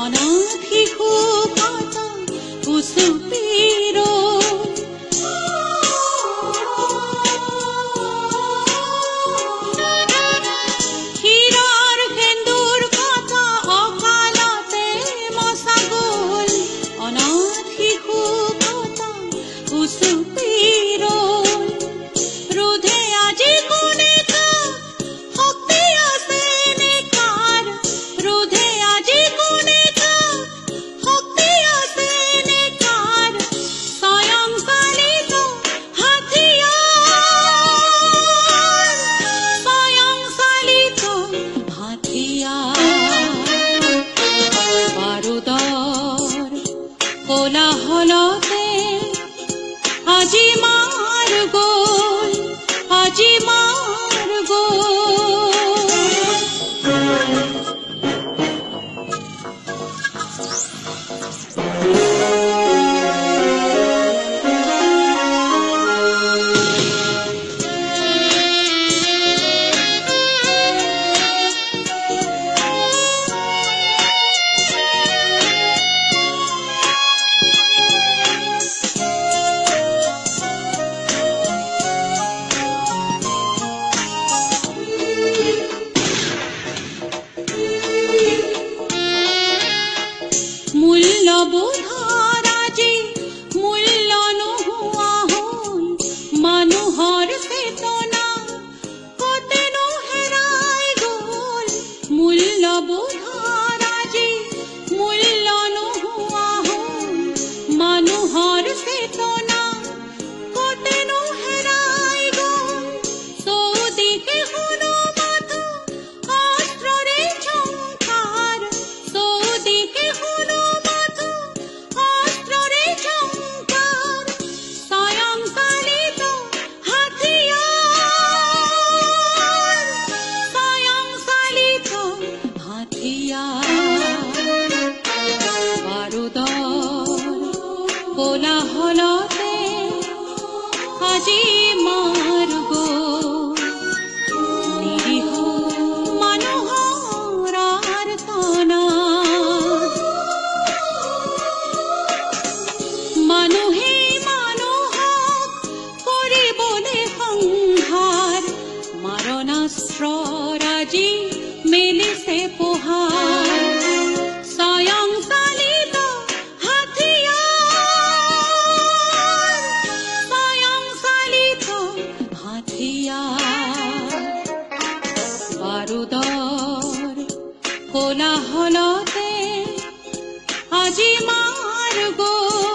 অনাথ শিশু কটা উচুপিৰ ক্ষীৰৰ সেন্দুৰ কটা অকালতে মচা গ'ল অনাথ শিশু কটা উচুপিৰ ৰোধে আজি কোনে শক্তি আছে নেকাৰ ৰোধে আজি কোনে শক্তি আছে নেকাৰ স্বয়ং চালিত হাথিয়াৰ স্বয়ং চালিত হাথিয়াৰ বাৰুদৰ কোলাহলতে আজি মাৰ গ'ল আজি মাৰ গ'ল মূল্যবোধৰ আজি মূল্য নোহোৱা হ'ল মানুহৰ চেতনা কতেনো হেৰাই গ'ল মূল্যবোধৰ আজি মূল্য নোহোৱা হ'ল মানুহৰ চেতনা কতেনো হেৰাই গ'ল চৌদিশে শুনো মাথো অস্ত্ৰৰে ঝংকাৰ চৌদিশে শুনো কোলাহলতে আজি মাৰ গ'ল নিৰীহ মানুহৰ আৰ্তনাদ মানুহে মানুহক কৰিবলৈ সংহাৰ মাৰণাস্ত্ৰৰ আজি মেলিছে পোহাৰ স্বয়ং চালিত বাৰুদৰ কোলাহলতে আজি মাৰ গ'ল